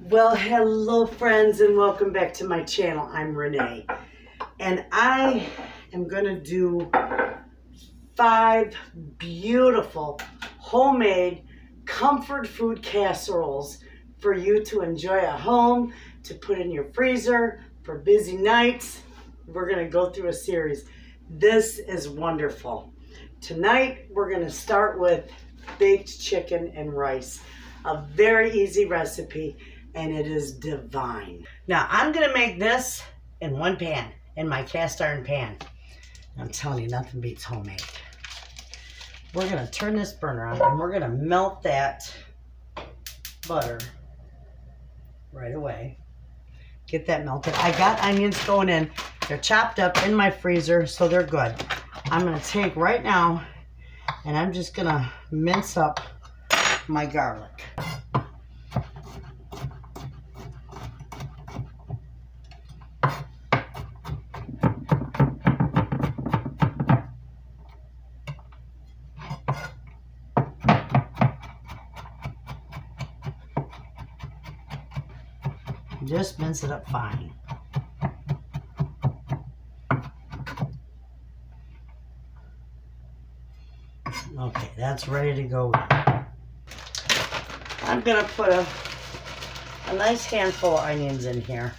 Well, hello friends and welcome back to my channel. I'm Renee and I am going to do 5 beautiful homemade comfort food casseroles for you to enjoy at home, to put in your freezer for busy nights. We're going to go through a series. This is wonderful. Tonight we're going to start with baked chicken and rice. A very easy recipe. And it is divine. Now, I'm going to make this in one pan, in my cast iron pan. I'm telling you, nothing beats homemade. We're going to turn this burner on, and we're going to melt that butter right away. Get that melted. I got onions going in. They're chopped up in my freezer, so they're good. I'm going to take right now, and I'm just going to mince up my garlic. Just mince it up fine. Okay, that's ready to go in. I'm going to put a nice handful of onions in here.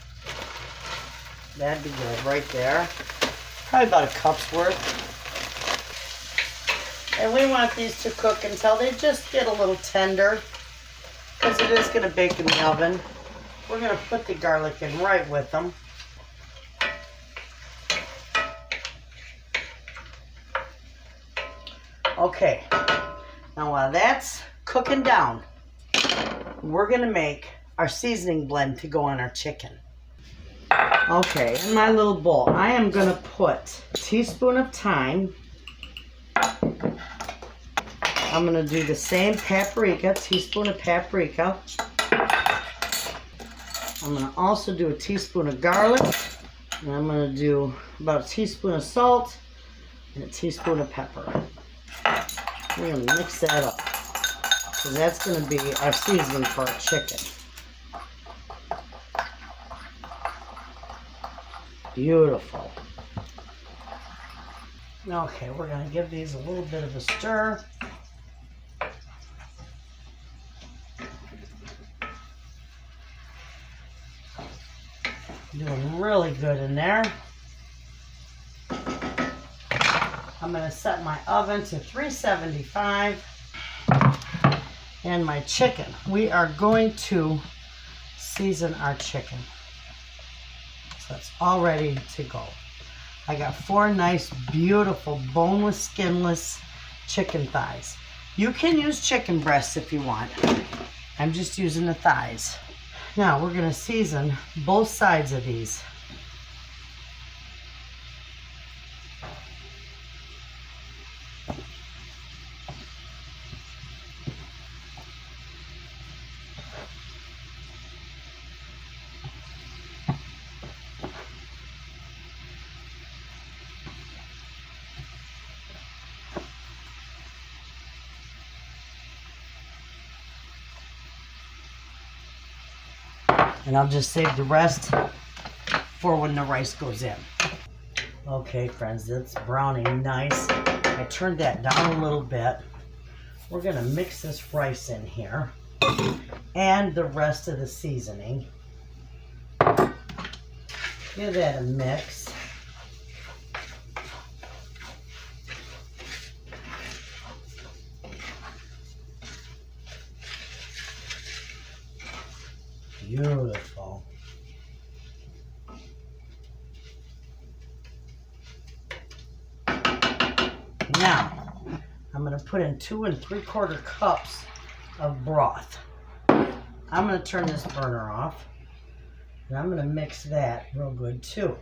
That'd be good right there. Probably about a cup's worth. And we want these to cook until they just get a little tender, because it is going to bake in the oven. We're going to put the garlic in right with them. Okay, now while that's cooking down, we're going to make our seasoning blend to go on our chicken. Okay, in my little bowl, I am going to put a teaspoon of thyme. I'm going to do the same paprika, teaspoon of paprika. I'm going to also do a teaspoon of garlic, and I'm going to do about a teaspoon of salt and a teaspoon of pepper. We're going to mix that up, because that's going to be our seasoning for our chicken. Beautiful. Okay, we're going to give these a little bit of a stir. Doing really good in there. I'm going to set my oven to 375. And my chicken. We are going to season our chicken. So it's all ready to go. I got 4 nice, beautiful, boneless, skinless chicken thighs. You can use chicken breasts if you want. I'm just using the thighs. Now we're going to season both sides of these. And I'll just save the rest for when the rice goes in. Okay, friends, it's browning nice. I turned that down a little bit. We're going to mix this rice in here and the rest of the seasoning. Give that a mix. Beautiful. Now, I'm going to put in 2 3/4 cups of broth. I'm going to turn this burner off, and I'm going to mix that real good too.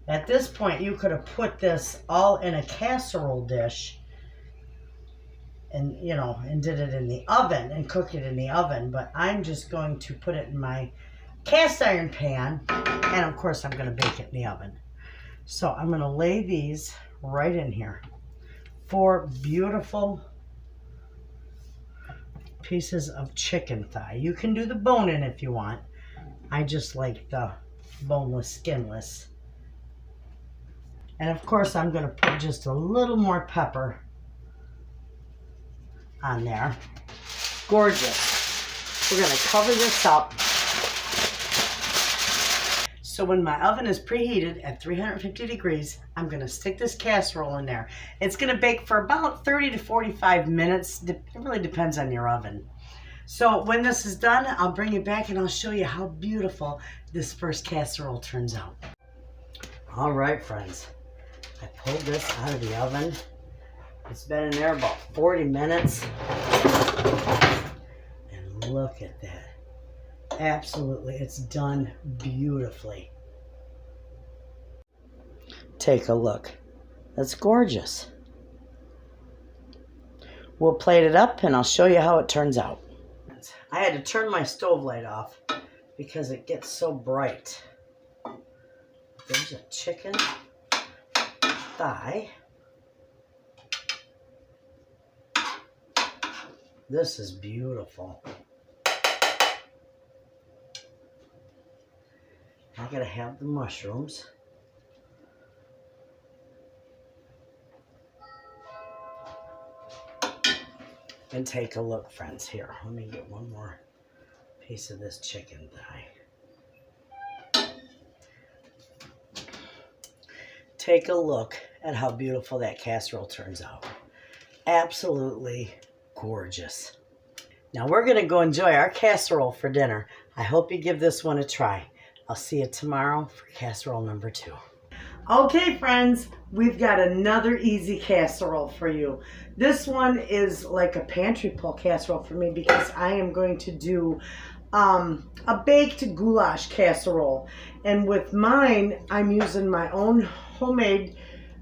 At this point, you could have put this all in a casserole dish and and did it in the oven and cook it in the oven, but I'm just going to put it in my cast iron pan, and of course I'm going to bake it in the oven. So I'm going to lay these right in here. 4 beautiful pieces of chicken thigh. You can do the bone in if you want. I just like the boneless, skinless. And of course, I'm going to put just a little more pepper on there. Gorgeous. We're going to cover this up. So when my oven is preheated at 350 degrees, I'm going to stick this casserole in there. It's going to bake for about 30 to 45 minutes. It really depends on your oven. So when this is done, I'll bring it back and I'll show you how beautiful this first casserole turns out. All right, friends. I pulled this out of the oven. It's been in there about 40 minutes. And look at that. Absolutely, it's done beautifully. Take a look. That's gorgeous. We'll plate it up and I'll show you how it turns out. I had to turn my stove light off because it gets so bright. There's a chicken thigh. This is beautiful. I gotta have the mushrooms. And take a look, friends. Here, let me get one more piece of this chicken thigh. Take a look at how beautiful that casserole turns out. Absolutely gorgeous. Now we're gonna go enjoy our casserole for dinner. I hope you give this one a try. I'll see you tomorrow for casserole number 2. Okay, friends, we've got another easy casserole for you. This one is like a pantry pull casserole for me because I am going to do a baked goulash casserole. And with mine, I'm using my own homemade,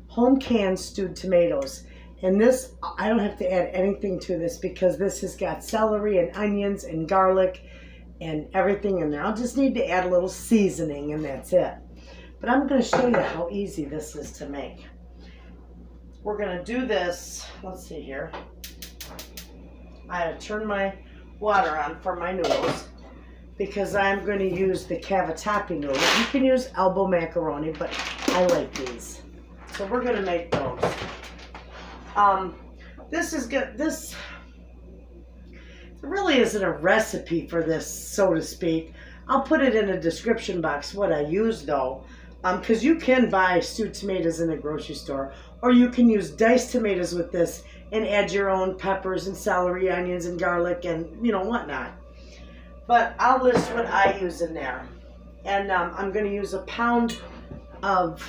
home-canned stewed tomatoes. And this, I don't have to add anything to this because this has got celery and onions and garlic and everything in there. I'll just need to add a little seasoning and that's it. But I'm going to show you how easy this is to make. We're going to do this, let's see here. I turn my water on for my noodles because I'm going to use the cavatappi noodles. You can use elbow macaroni, but I like these. So we're going to make those. This is good. This really isn't a recipe for this, so to speak. I'll put it in a description box what I use though, because you can buy stewed tomatoes in the grocery store, or you can use diced tomatoes with this and add your own peppers and celery, onions and garlic and whatnot. But I'll list what I use in there. And I'm going to use a pound of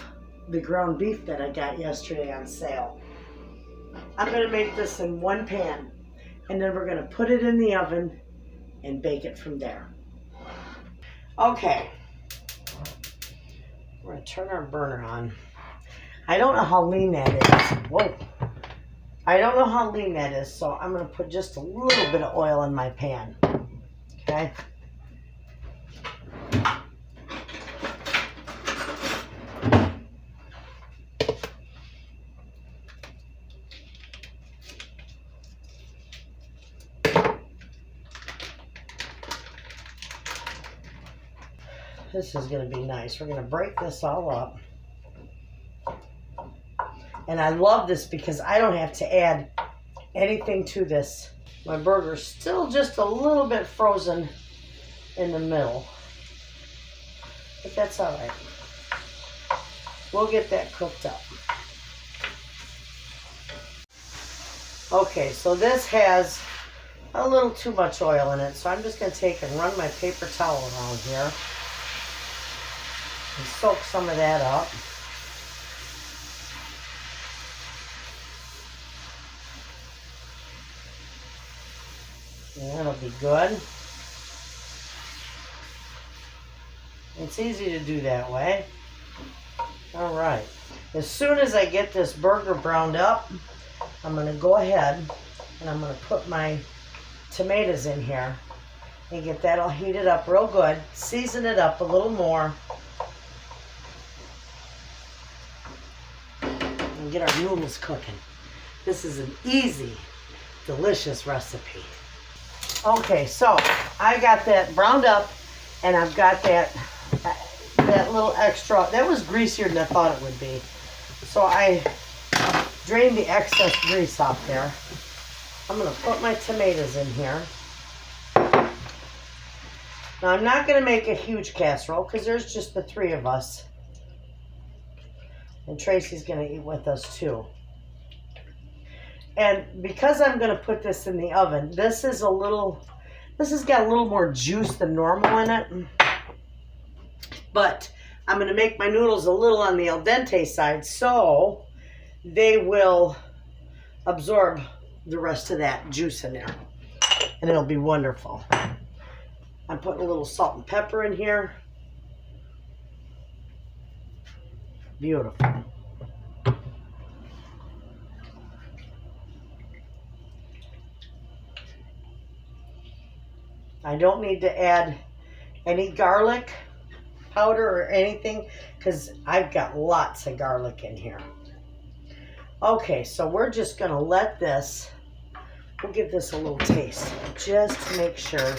the ground beef that I got yesterday on sale. I'm going to make this in one pan, and then we're going to put it in the oven and bake it from there. Okay, we're going to turn our burner on. I don't know how lean that is. Whoa. I don't know how lean that is, so I'm going to put just a little bit of oil in my pan. Okay. This is going to be nice. We're going to break this all up. And I love this because I don't have to add anything to this. My burger's still just a little bit frozen in the middle. But that's all right. We'll get that cooked up. Okay, so this has a little too much oil in it. So I'm just going to take and run my paper towel around here and soak some of that up. And that'll be good. It's easy to do that way. All right. As soon as I get this burger browned up, I'm going to go ahead and I'm going to put my tomatoes in here and get that all heated up real good. Season it up a little more. And get our noodles cooking. This is an easy, delicious recipe. Okay, so I got that browned up, and I've got that little extra. That was greasier than I thought it would be. So I drained the excess grease off there. I'm going to put my tomatoes in here. Now, I'm not going to make a huge casserole because there's just the 3 of us. And Tracy's going to eat with us too. And because I'm going to put this in the oven, this has got a little more juice than normal in it. But I'm going to make my noodles a little on the al dente side so they will absorb the rest of that juice in there. And it'll be wonderful. I'm putting a little salt and pepper in here. Beautiful. I don't need to add any garlic powder or anything because I've got lots of garlic in here. Okay, so we're just going to let this, we'll give this a little taste just to make sure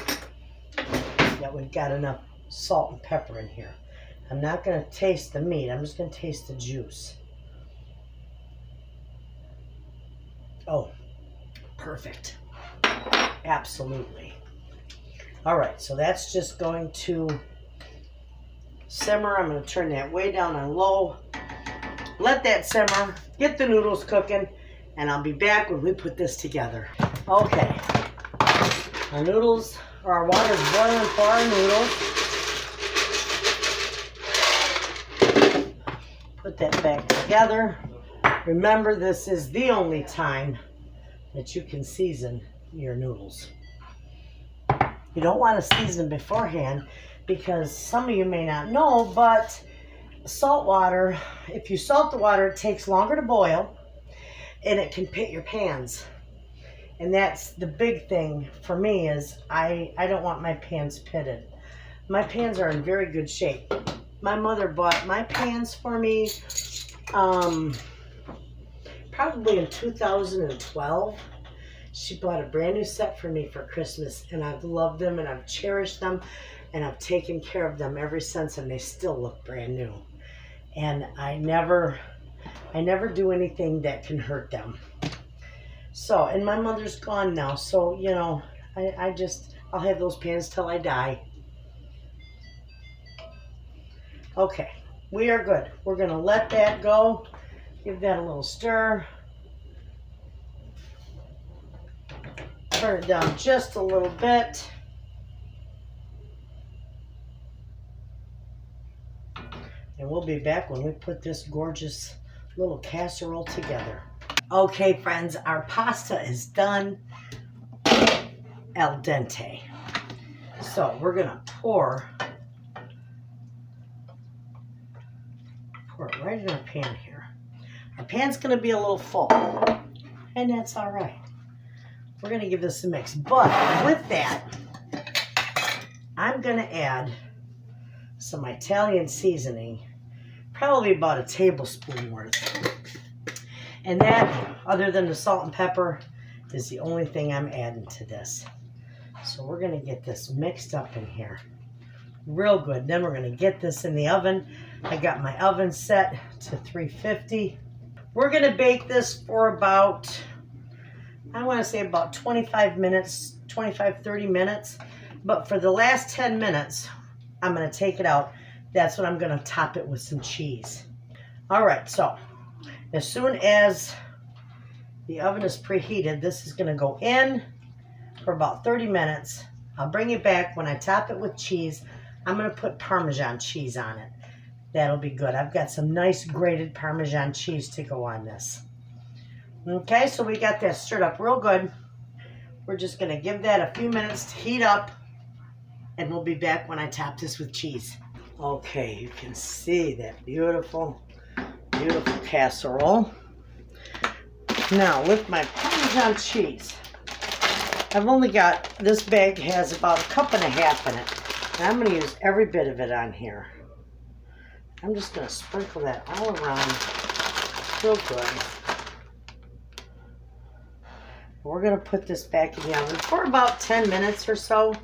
that we've got enough salt and pepper in here. I'm not going to taste the meat. I'm just going to taste the juice. Oh, perfect. Absolutely. All right, so that's just going to simmer. I'm going to turn that way down on low. Let that simmer. Get the noodles cooking, and I'll be back when we put this together. Okay, our noodles, or our water's boiling for our noodles. Put that back together. Remember, this is the only time that you can season your noodles. You don't want to season beforehand because some of you may not know, but salt water, if you salt the water, it takes longer to boil and it can pit your pans. And that's the big thing for me is I don't want my pans pitted. My pans are in very good shape. My mother bought my pans for me probably in 2012. She bought a brand new set for me for Christmas, and I've loved them and I've cherished them and I've taken care of them ever since, and they still look brand new. And I never do anything that can hurt them. So, and my mother's gone now, so you know, I'll have those pans till I die. Okay, we are good. We're gonna let that go. Give that a little stir. Turn it down just a little bit. And we'll be back when we put this gorgeous little casserole together. Okay, friends, our pasta is done al dente. So we're gonna pour it right in our pan here. Our pan's gonna be a little full, and that's all right. We're gonna give this a mix, but with that, I'm gonna add some Italian seasoning, probably about a tablespoon worth. And that, other than the salt and pepper, is the only thing I'm adding to this. So we're gonna get this mixed up in here real good. Then we're gonna get this in the oven. I got my oven set to 350. We're gonna bake this for about, I wanna say about 25 minutes, 30 minutes. But for the last 10 minutes, I'm gonna take it out. That's when I'm gonna top it with some cheese. All right, so as soon as the oven is preheated, this is gonna go in for about 30 minutes. I'll bring it back when I top it with cheese. I'm gonna put Parmesan cheese on it. That'll be good. I've got some nice grated Parmesan cheese to go on this. Okay, so we got that stirred up real good. We're just gonna give that a few minutes to heat up, and we'll be back when I top this with cheese. Okay, you can see that beautiful, beautiful casserole. Now with my Parmesan cheese, I've only got, this bag has about 1.5 cups in it. And I'm going to use every bit of it on here. I'm just going to sprinkle that all around real good. We're going to put this back in the oven for about 10 minutes or so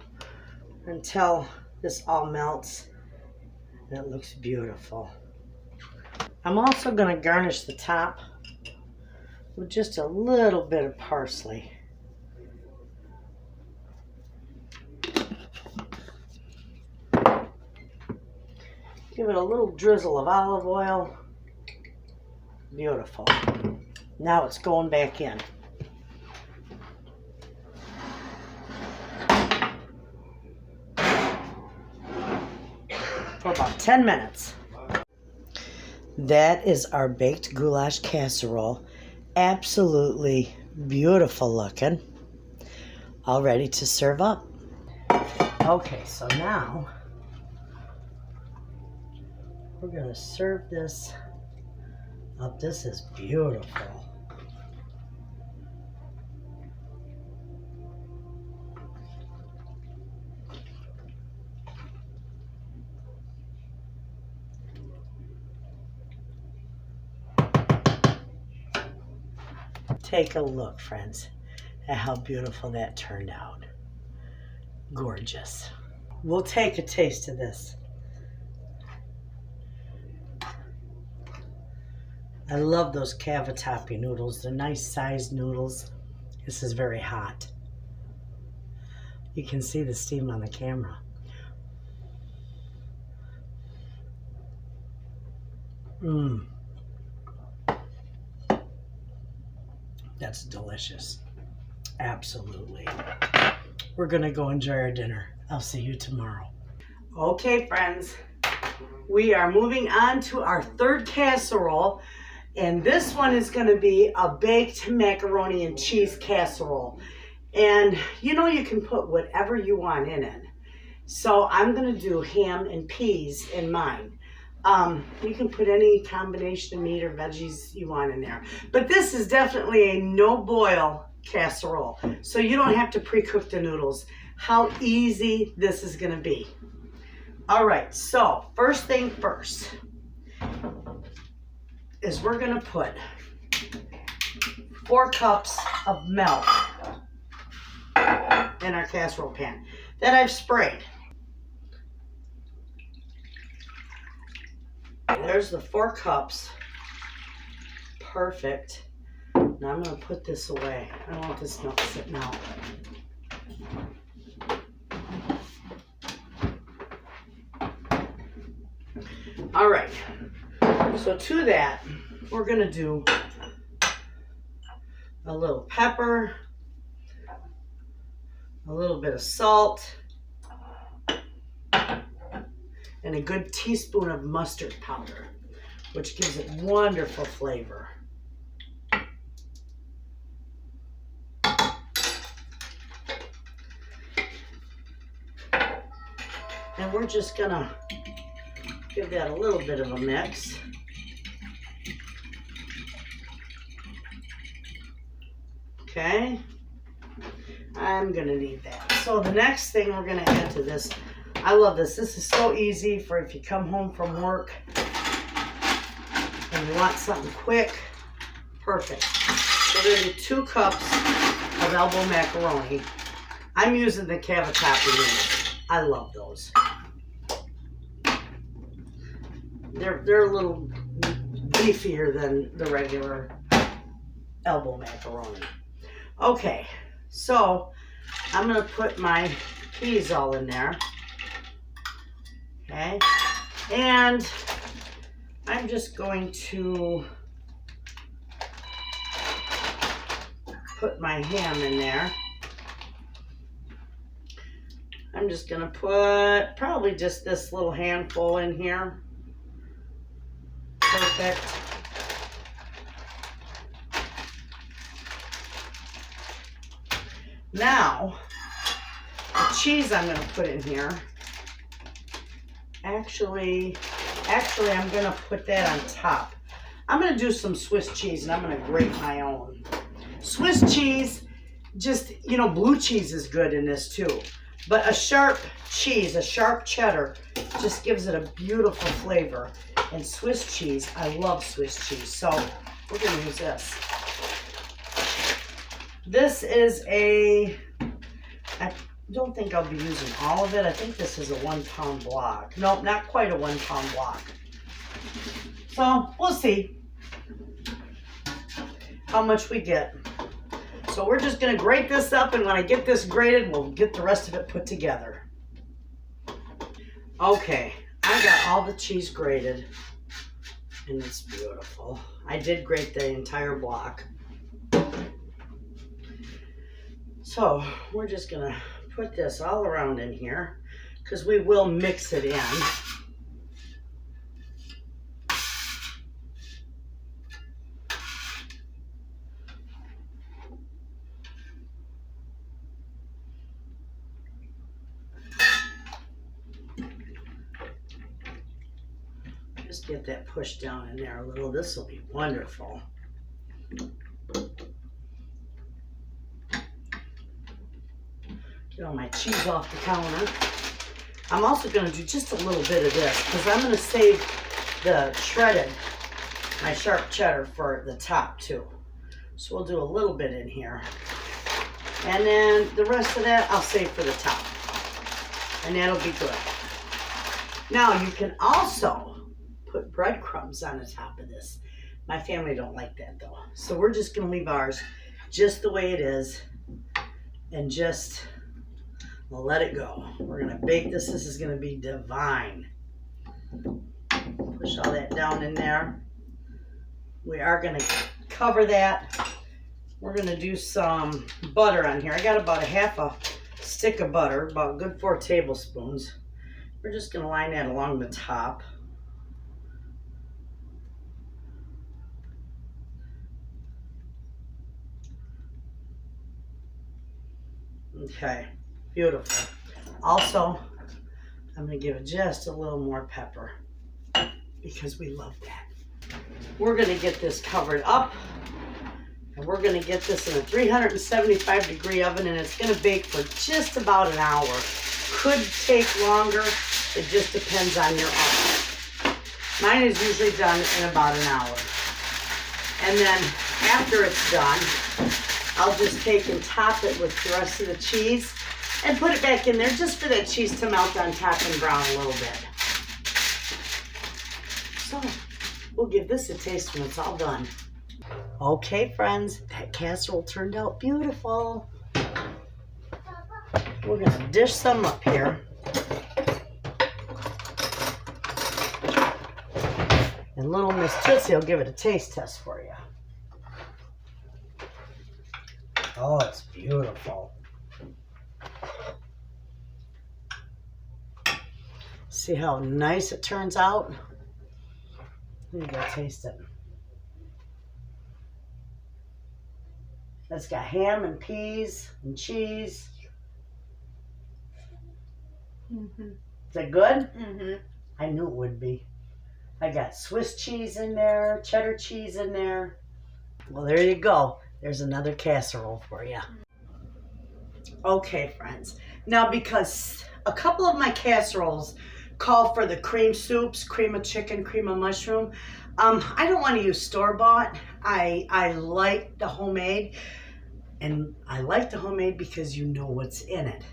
until this all melts and it looks beautiful. I'm also going to garnish the top with just a little bit of parsley. Give it a little drizzle of olive oil. Beautiful. Now it's going back in. For about 10 minutes. That is our baked goulash casserole. Absolutely beautiful looking. All ready to serve up. Okay, so now we're going to serve this up. This is beautiful. Take a look, friends, at how beautiful that turned out. Gorgeous. We'll take a taste of this. I love those cavatappi noodles. They're nice sized noodles. This is very hot. You can see the steam on the camera. Mmm. That's delicious. Absolutely. We're going to go enjoy our dinner. I'll see you tomorrow. Okay, friends. We are moving on to our third casserole. And this one is going to be a baked macaroni and cheese casserole. And you know you can put whatever you want in it. So I'm going to do ham and peas in mine. You can put any combination of meat or veggies you want in there. But this is definitely a no-boil casserole. So you don't have to pre-cook the noodles. How easy this is going to be. All right, so first thing first is we're going to put 4 cups of milk in our casserole pan that I've sprayed. There's the 4 cups. Perfect. Now I'm going to put this away. I don't want this milk sitting out. All right. So to that, we're going to do a little pepper, a little bit of salt, and a good teaspoon of mustard powder, which gives it wonderful flavor. And we're just gonna give that a little bit of a mix. Okay, I'm gonna need that. So the next thing we're gonna add to this, I love this. This is so easy for if you come home from work and you want something quick. Perfect. We're gonna do 2 cups of elbow macaroni. I'm using the cavatappi noodles. I love those. They're a little beefier than the regular elbow macaroni. Okay, so I'm going to put my peas all in there. Okay, and I'm just going to put my ham in there. I'm just going to put probably just this little handful in here. Perfect. Now, the cheese I'm going to put in here, actually I'm going to put that on top. I'm going to do some Swiss cheese and I'm going to grate my own. Swiss cheese, just, you know, blue cheese is good in this too. But a sharp cheese, a sharp cheddar, just gives it a beautiful flavor. And Swiss cheese, I love Swiss cheese. So we're going to use this. This is a, I don't think I'll be using all of it. I think this is a 1 pound block. Nope, not quite a 1 pound block. So we'll see how much we get. So we're just gonna grate this up, and when I get this grated, we'll get the rest of it put together. Okay, I got all the cheese grated, and it's beautiful. I did grate the entire block. So we're just gonna put this all around in here because we will mix it in. Just get that pushed down in there a little. This will be wonderful. Get all my cheese off the counter. I'm also going to do just a little bit of this because I'm going to save the shredded, my sharp cheddar for the top too. So we'll do a little bit in here. And then the rest of that I'll save for the top. And that'll be good. Now you can also put breadcrumbs on the top of this. My family don't like that though. So we're just going to leave ours just the way it is and just let it go. We're going to bake this. This is going to be divine. Push all that down in there. We are going to cover that. We're going to do some butter on here. I got about a half a stick of butter, about a good 4 tablespoons. We're just going to line that along the top. Okay, beautiful. Also, I'm going to give it just a little more pepper because we love that. We're going to get this covered up, and we're going to get this in a 375-degree oven, and it's going to bake for just about an hour. Could take longer. It just depends on your oven. Mine is usually done in about an hour. And then after it's done, I'll just take and top it with the rest of the cheese and put it back in there just for that cheese to melt on top and brown a little bit. So we'll give this a taste when it's all done. Okay, friends, that casserole turned out beautiful. We're gonna dish some up here. And little Miss Tootsie will give it a taste test for you. Oh, it's beautiful. See how nice it turns out? Let me go taste it. It's got ham and peas and cheese. Mm-hmm. Is that good? Mm-hmm. I knew it would be. I got Swiss cheese in there, cheddar cheese in there. Well, there you go. There's another casserole for you. Okay, friends. Now, because a couple of my casseroles call for the cream soups, cream of chicken, cream of mushroom, I don't want to use store-bought. I like the homemade, and I like the homemade because you know what's in it.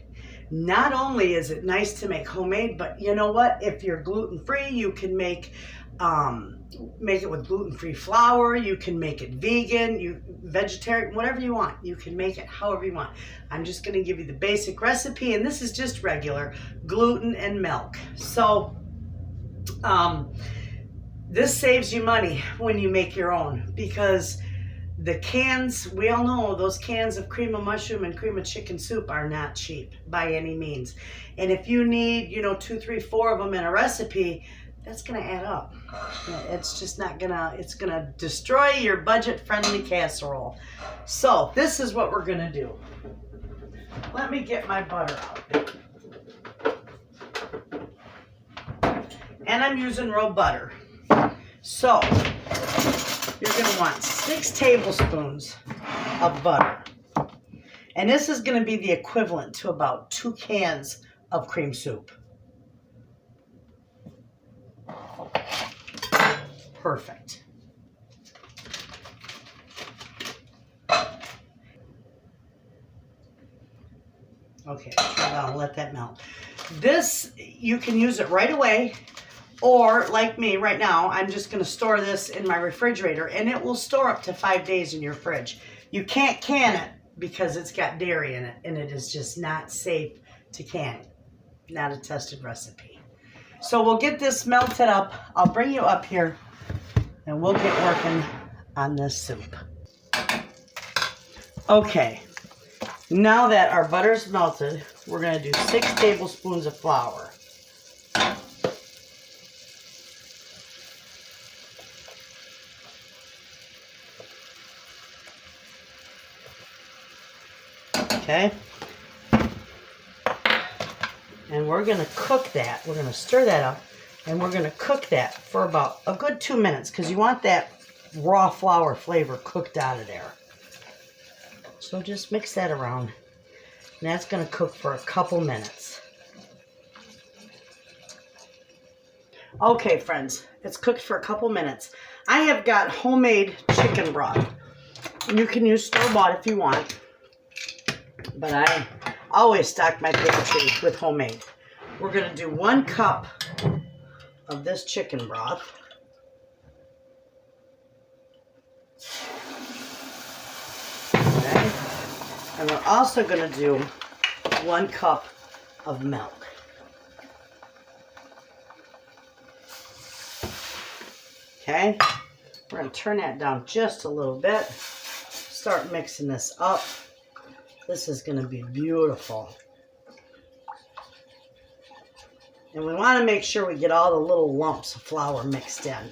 Not only is it nice to make homemade, but you know what? If you're gluten-free, you can make it with gluten-free flour. You can make it vegan, vegetarian, whatever you want. You can make it however you want. I'm just going to give you the basic recipe, and this is just regular gluten and milk. So this saves you money when you make your own, because the cans, we all know those cans of cream of mushroom and cream of chicken soup are not cheap by any means. And if you need, 2, 3, 4 of them in a recipe, that's going to add up. It's just not going to, it's going to destroy your budget-friendly casserole. So this is what we're going to do. Let me get my butter out. And I'm using raw butter. So you're going to want 6 tablespoons of butter. And this is going to be the equivalent to about 2 cans of cream soup. Perfect. Okay, turn it on and let that melt. This, you can use it right away, or like me right now, I'm just going to store this in my refrigerator, and it will store up to 5 days in your fridge. You can't can it because it's got dairy in it, and it is just not safe to can. Not a tested recipe. So we'll get this melted up. I'll bring you up here, and we'll get working on this soup. Okay, now that our butter's melted, we're going to do 6 tablespoons of flour. Okay, and we're going to cook that. We're going to stir that up, and we're going to cook that for about a good 2 minutes because you want that raw flour flavor cooked out of there. So just mix that around, and that's going to cook for a couple minutes. Okay, friends, it's cooked for a couple minutes. I have got homemade chicken broth. You can use store-bought if you want, but I always stock my pantry with homemade. We're going to do 1 cup of this chicken broth. Okay. And we're also going to do 1 cup of milk. Okay. We're going to turn that down just a little bit. Start mixing this up. This is going to be beautiful. And we want to make sure we get all the little lumps of flour mixed in.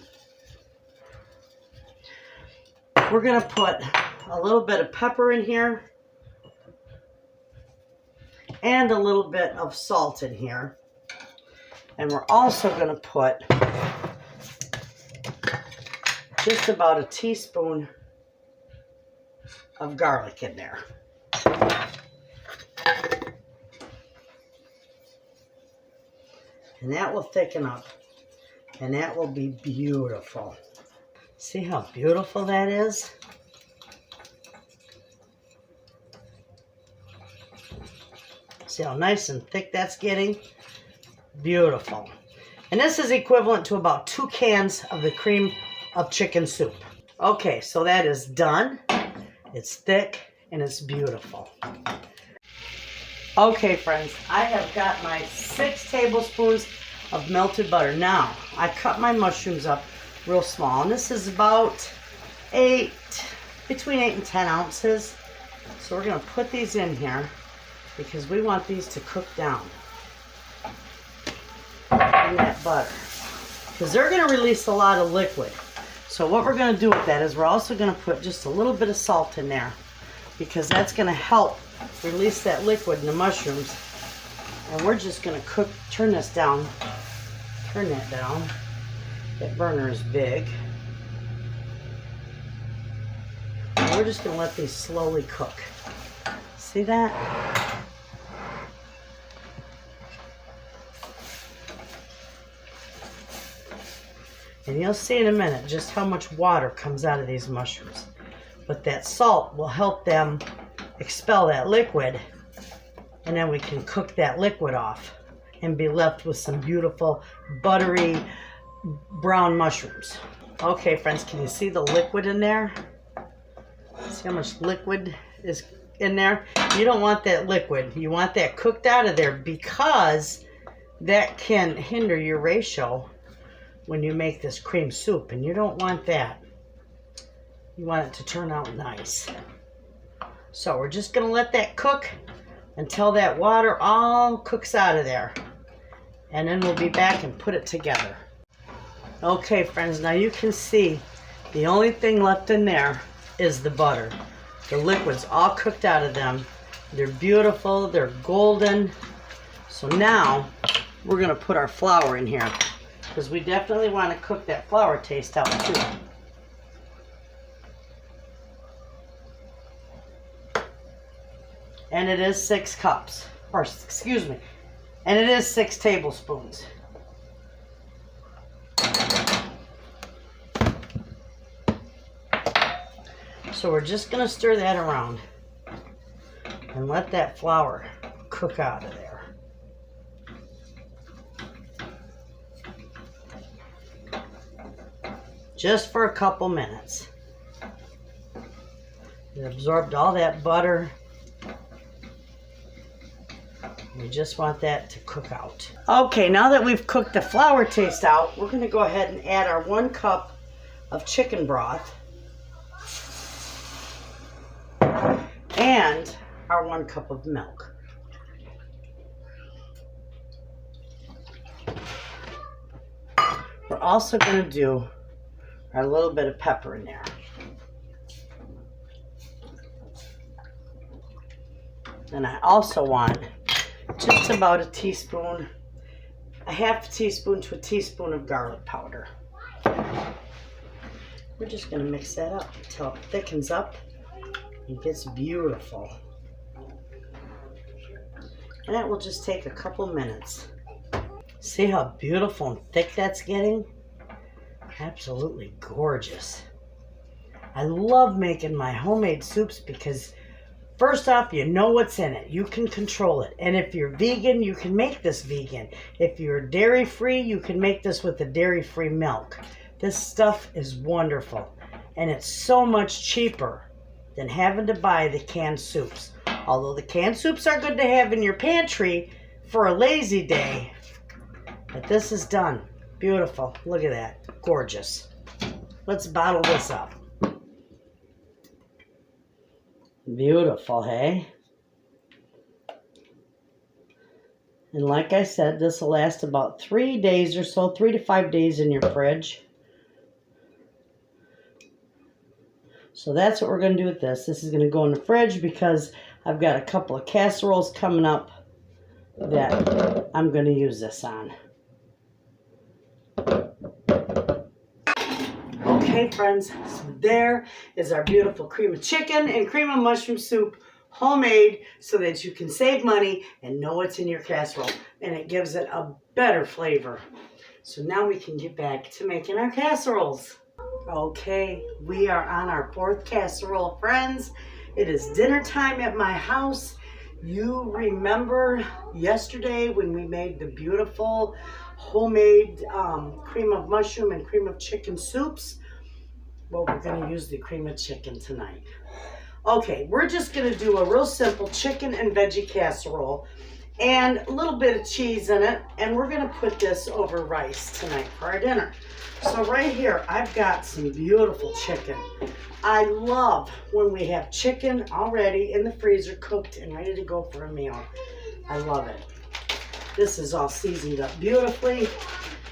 We're going to put a little bit of pepper in here and a little bit of salt in here. And we're also going to put just about a teaspoon of garlic in there. And that will thicken up, and that will be beautiful. See how beautiful that is? See how nice and thick that's getting? Beautiful. And this is equivalent to about 2 cans of the cream of chicken soup. Okay, so that is done. It's thick and it's beautiful. Okay, friends, I have got my 6 tablespoons of melted butter. Now, I cut my mushrooms up real small, and this is about between 8 and 10 ounces. So we're going to put these in here because we want these to cook down in that butter because they're going to release a lot of liquid. So what we're going to do with that is we're also going to put just a little bit of salt in there because that's going to help release that liquid in the mushrooms. And we're just going to turn this down. Turn that down. That burner is big. And we're just going to let these slowly cook. See that? And you'll see in a minute just how much water comes out of these mushrooms. But that salt will help them expel that liquid, and then we can cook that liquid off and be left with some beautiful buttery brown mushrooms. Okay, friends, can you see the liquid in there? See how much liquid is in there? You don't want that liquid. You want that cooked out of there because that can hinder your ratio when you make this cream soup, and you don't want that. You want it to turn out nice. So we're just going to let that cook until that water all cooks out of there. And then we'll be back and put it together. Okay, friends, now you can see the only thing left in there is the butter. The liquid's all cooked out of them. They're beautiful, they're golden. So now we're going to put our flour in here because we definitely want to cook that flour taste out too. And it is 6 cups, or excuse me, and it is 6 tablespoons. So we're just going to stir that around and let that flour cook out of there. Just for a couple minutes. It absorbed all that butter. We just want that to cook out. Okay, now that we've cooked the flour taste out, we're going to go ahead and add our 1 cup of chicken broth and our 1 cup of milk. We're also going to do our little bit of pepper in there. And I also want just about a teaspoon, a half teaspoon to a teaspoon of garlic powder. We're just going to mix that up until it thickens up and gets beautiful. And that will just take a couple minutes. See how beautiful and thick that's getting? Absolutely gorgeous. I love making my homemade soups because first off, you know what's in it. You can control it. And if you're vegan, you can make this vegan. If you're dairy-free, you can make this with the dairy-free milk. This stuff is wonderful. And it's so much cheaper than having to buy the canned soups. Although the canned soups are good to have in your pantry for a lazy day. But this is done. Beautiful. Look at that. Gorgeous. Let's bottle this up. Beautiful, hey? And like I said, this will last about 3 days or so, 3 to 5 days in your fridge. So that's what we're going to do with this. This is going to go in the fridge because I've got a couple of casseroles coming up that I'm going to use this on. Okay, friends, so there is our beautiful cream of chicken and cream of mushroom soup, homemade, so that you can save money and know what's in your casserole, and it gives it a better flavor. So now we can get back to making our casseroles. Okay, we are on our 4th casserole, friends. It is dinner time at my house. You remember yesterday when we made the beautiful homemade cream of mushroom and cream of chicken soups? Well, we're going to use the cream of chicken tonight. Okay, we're just going to do a real simple chicken and veggie casserole and a little bit of cheese in it, and we're going to put this over rice tonight for our dinner. So right here, I've got some beautiful chicken. I love when we have chicken already in the freezer, cooked and ready to go for a meal. I love it. This is all seasoned up beautifully.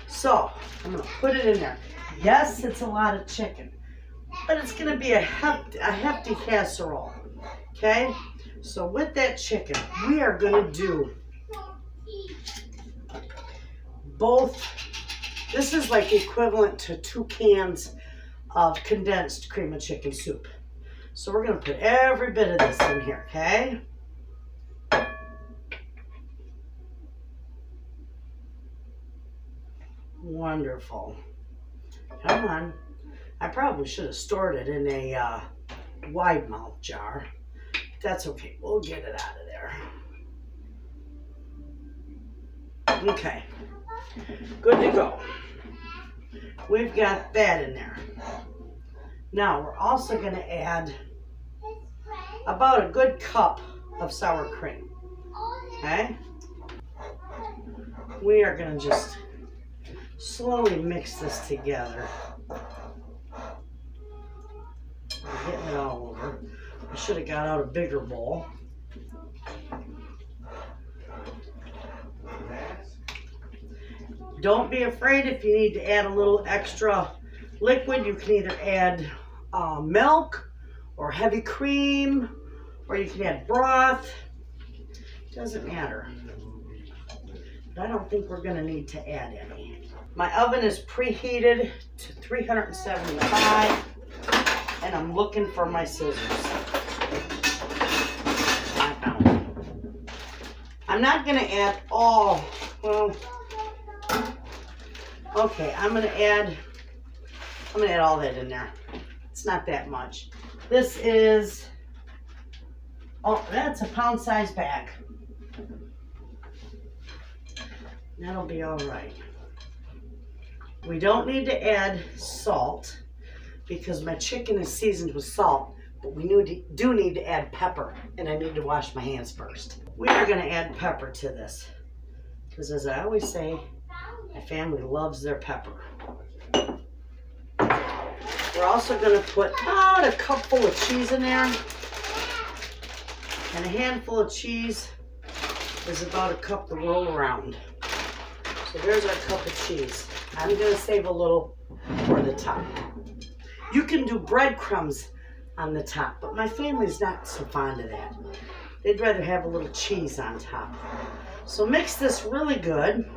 So I'm going to put it in there. Yes, it's a lot of chicken, but it's going to be a hefty casserole. Okay? So with that chicken, we are going to do both. This is like equivalent to 2 cans of condensed cream of chicken soup. So we're going to put every bit of this in here, okay? Wonderful. Come on. I probably should have stored it in a wide mouth jar. That's okay. We'll get it out of there. Okay. Good to go. We've got that in there. Now we're also going to add about a good cup of sour cream. Okay? We are going to just slowly mix this together. We're getting it all over. I should have got out a bigger bowl. Don't be afraid if you need to add a little extra liquid. You can either add milk or heavy cream, or you can add broth. Doesn't matter. But I don't think we're going to need to add any. My oven is preheated to 375, and I'm looking for my scissors. I found them. I'm not going to add all, well, okay, I'm gonna add all that in there. It's not that much. This is, oh, that's a pound size bag. That'll be all right. We don't need to add salt because my chicken is seasoned with salt, but we do need to add pepper, and I need to wash my hands first. We are going to add pepper to this because, as I always say, my family loves their pepper. We're also going to put about a cup full of cheese in there, and a handful of cheese is about a cup to roll around. So there's our cup of cheese. I'm going to save a little for the top. You can do breadcrumbs on the top, but my family's not so fond of that. They'd rather have a little cheese on top. So mix this really good.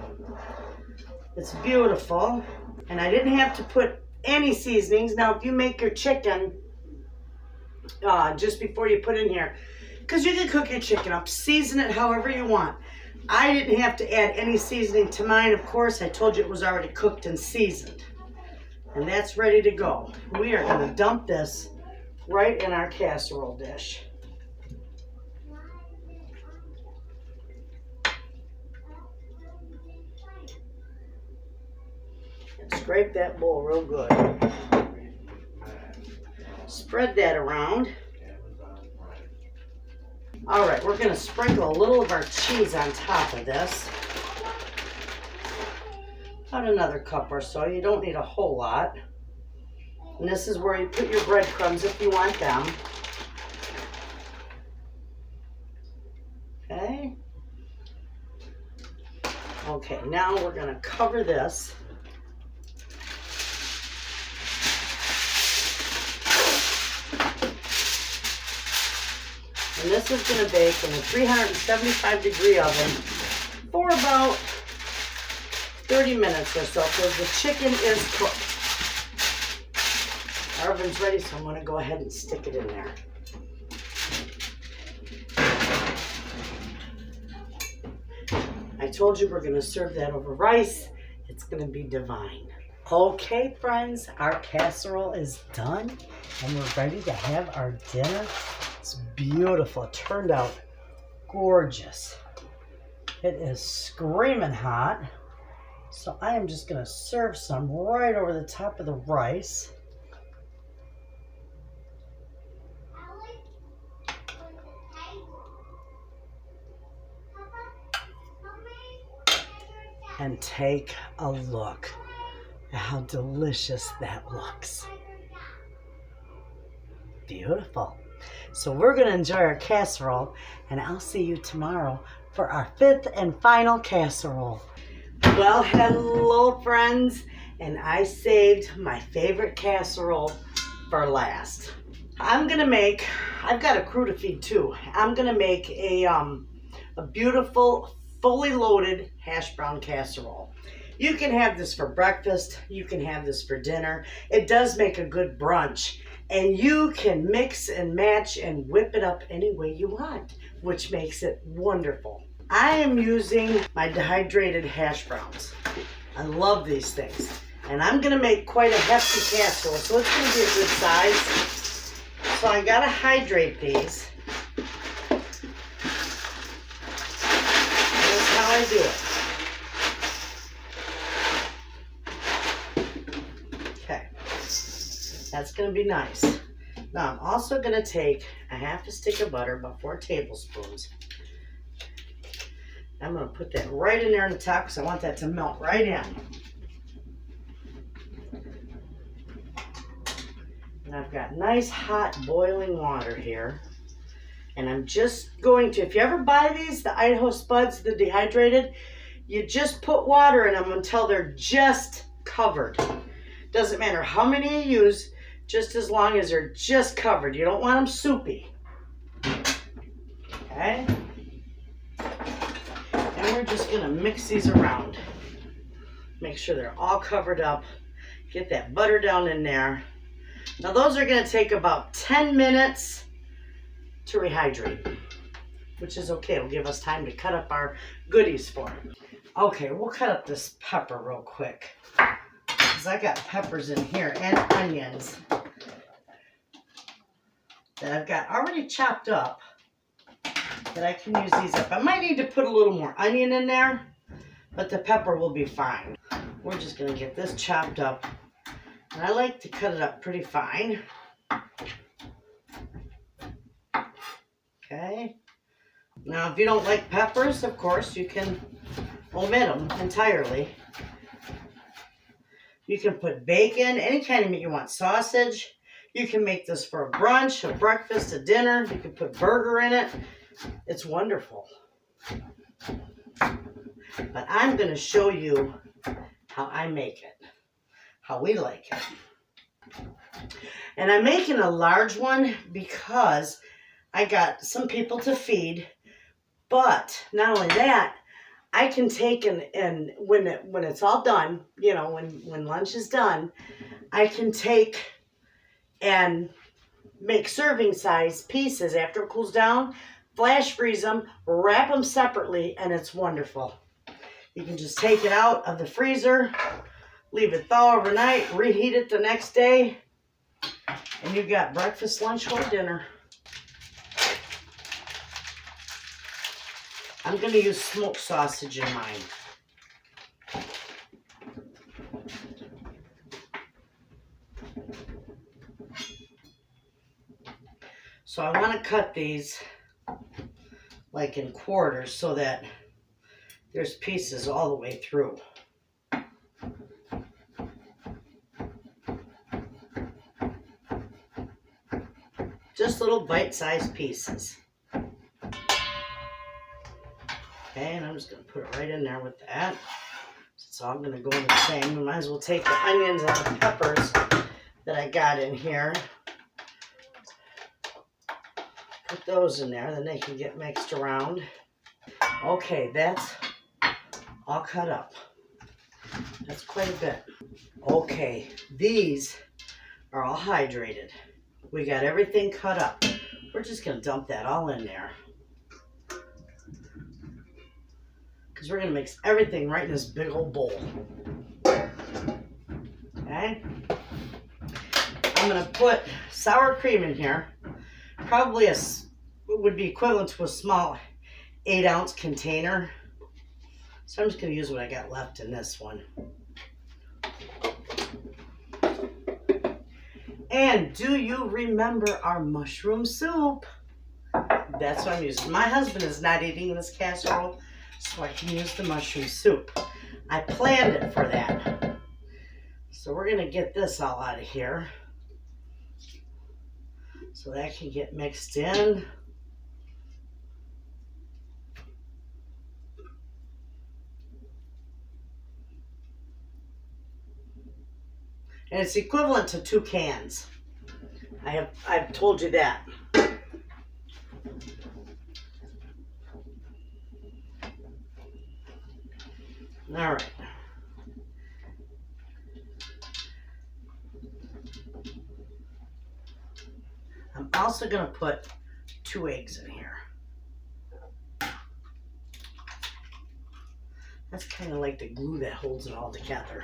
It's beautiful. And I didn't have to put any seasonings. Now, if you make your chicken just before you put in here, because you can cook your chicken up, season it however you want. I didn't have to add any seasoning to mine. Of course, I told you it was already cooked and seasoned. And that's ready to go. We are going to dump this right in our casserole dish. And scrape that bowl real good. Spread that around. All right, we're going to sprinkle a little of our cheese on top of this. About another cup or so. You don't need a whole lot. And this is where you put your breadcrumbs if you want them. Okay. Okay, now we're going to cover this. And this is going to bake in a 375-degree oven for about 30 minutes or so because the chicken is cooked. Our oven's ready, so I'm going to go ahead and stick it in there. I told you we're going to serve that over rice. It's going to be divine. Okay, friends, our casserole is done, and we're ready to have our dinner. It's beautiful. It turned out gorgeous. It is screaming hot. So I am just going to serve some right over the top of the rice. And take a look at how delicious that looks. Beautiful. So we're going to enjoy our casserole, and I'll see you tomorrow for our 5th and final casserole. Well, hello friends, and I saved my favorite casserole for last. I've got a crew to feed too. I'm going to make a beautiful, fully loaded hash brown casserole. You can have this for breakfast. You can have this for dinner. It does make a good brunch. And you can mix and match and whip it up any way you want, which makes it wonderful. I am using my dehydrated hash browns. I love these things. And I'm going to make quite a hefty casserole, so it's going to be a good size. So I got to hydrate these. That's how I do it. Okay. That's going to be nice. Now I'm also going to take a half a stick of butter, about 4 tablespoons. I'm going to put that right in there on the top because I want that to melt right in. And I've got nice hot boiling water here. And I'm just going to, if you ever buy these, the Idaho Spuds, the dehydrated, you just put water in them until they're just covered. Doesn't matter how many you use, just as long as they're just covered. You don't want them soupy. Okay? And we're just going to mix these around. Make sure they're all covered up. Get that butter down in there. Now those are going to take about 10 minutes to rehydrate, which is okay. It'll give us time to cut up our goodies for it. Okay, we'll cut up this pepper real quick, because I got peppers in here and onions that I've got already chopped up. that I can use these up. I might need to put a little more onion in there, but the pepper will be fine. We're just going to get this chopped up. And I like to cut it up pretty fine. Okay. Now, if you don't like peppers, of course, you can omit them entirely. You can put bacon, any kind of meat you want, sausage. You can make this for a brunch, a breakfast, a dinner. You can put burger in it. It's wonderful. But I'm going to show you how I make it, how we like it. And I'm making a large one because I got some people to feed. But not only that, I can take and when it's all done, you know, when lunch is done, I can take and make serving size pieces after it cools down, flash freeze them, wrap them separately, and it's wonderful. You can just take it out of the freezer, leave it thaw overnight, reheat it the next day, and you've got breakfast, lunch, or dinner. I'm going to use smoked sausage in mine. So I want to cut these like in quarters so that there's pieces all the way through. Just little bite-sized pieces. Okay, and I'm just going to put it right in there with that. It's all going to go in the same. We might as well take the onions and the peppers that I got in here. Put those in there, then they can get mixed around. Okay, that's all cut up. That's quite a bit. Okay, these are all hydrated. We got everything cut up. We're just going to dump that all in there. Because we're going to mix everything right in this big old bowl. Okay? I'm going to put sour cream in here. Probably would be equivalent to a small 8-ounce container. So I'm just going to use what I got left in this one. And do you remember our mushroom soup? That's what I'm using. My husband is not eating this casserole, so I can use the mushroom soup. I planned it for that. So we're going to get this all out of here so that can get mixed in. And it's equivalent to 2 cans. I've told you that. All right. I'm also going to put 2 eggs in here. That's kind of like the glue that holds it all together.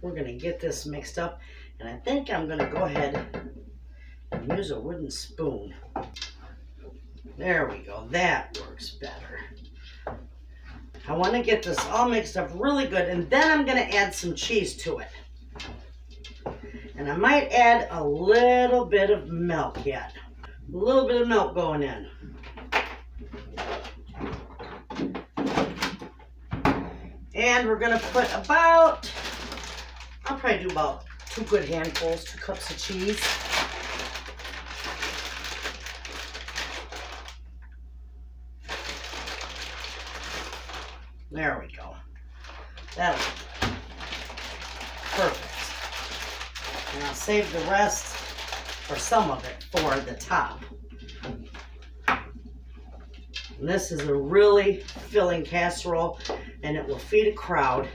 We're going to get this mixed up, and I think I'm going to go ahead and use a wooden spoon. There we go. That works better. I want to get this all mixed up really good, and then I'm going to add some cheese to it. And I might add a little bit of milk yet. A little bit of milk going in. And we're going to put about, I'll probably do about 2 good handfuls, 2 cups of cheese. There we go. That'll be perfect. And I'll save the rest, or some of it, for the top. And this is a really filling casserole, and it will feed a crowd.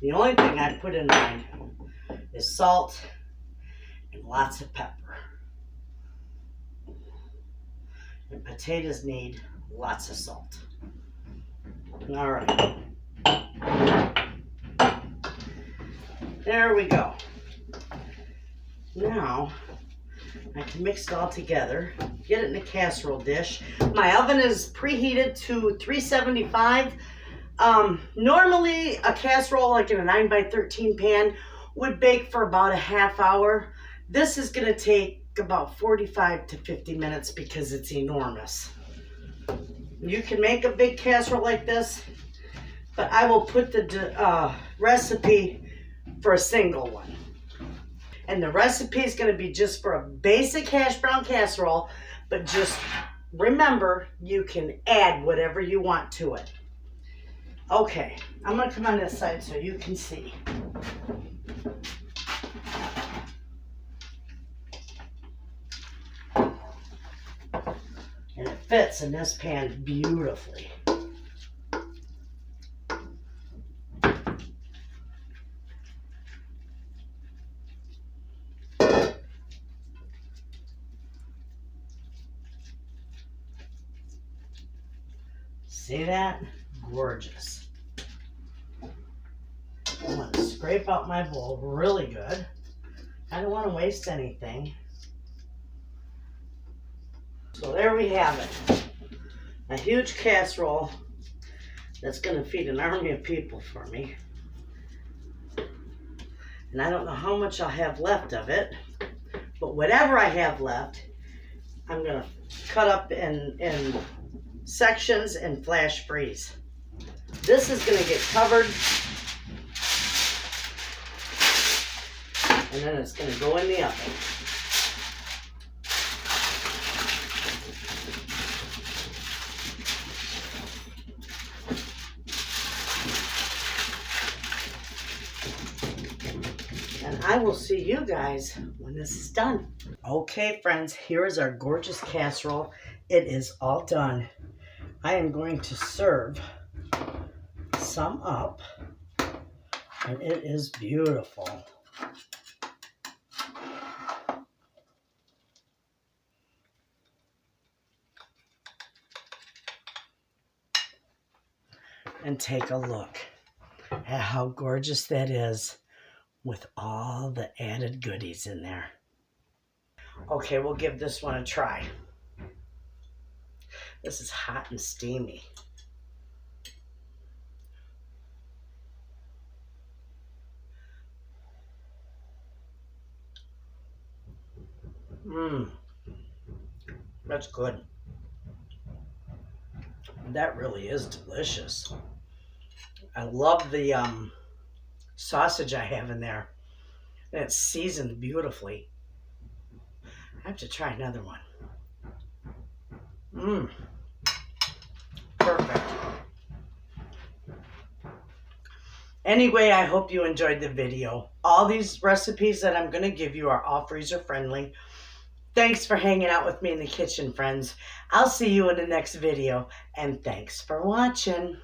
The only thing I put in mine is salt and lots of pepper. And potatoes need lots of salt. All right. There we go. Now, I can mix it all together, get it in a casserole dish. My oven is preheated to 375. Normally a casserole like in a 9x13 pan would bake for about a half hour. This is going to take about 45 to 50 minutes because it's enormous. You can make a big casserole like this, but I will put the recipe for a single one. And the recipe is going to be just for a basic hash brown casserole, but just remember you can add whatever you want to it. Okay, I'm going to come on this side so you can see. And it fits in this pan beautifully. See that? Gorgeous. I want to scrape out my bowl really good. I don't want to waste anything. So there we have it. A huge casserole that's going to feed an army of people for me. And I don't know how much I'll have left of it, but whatever I have left, I'm going to cut up in sections and flash freeze. This is going to get covered, and then it's going to go in the oven. And I will see you guys when this is done. Okay, friends, here is our gorgeous casserole. It is all done. I am going to serve some up, and it is beautiful. And take a look at how gorgeous that is with all the added goodies in there. Okay, we'll give this one a try. This is hot and steamy. That's good. That really is delicious. I love the sausage I have in there. And it's seasoned beautifully. I have to try another one. Perfect. Anyway, I hope you enjoyed the video. All these recipes that I'm going to give you are all freezer friendly. Thanks for hanging out with me in the kitchen, friends. I'll see you in the next video, and thanks for watching.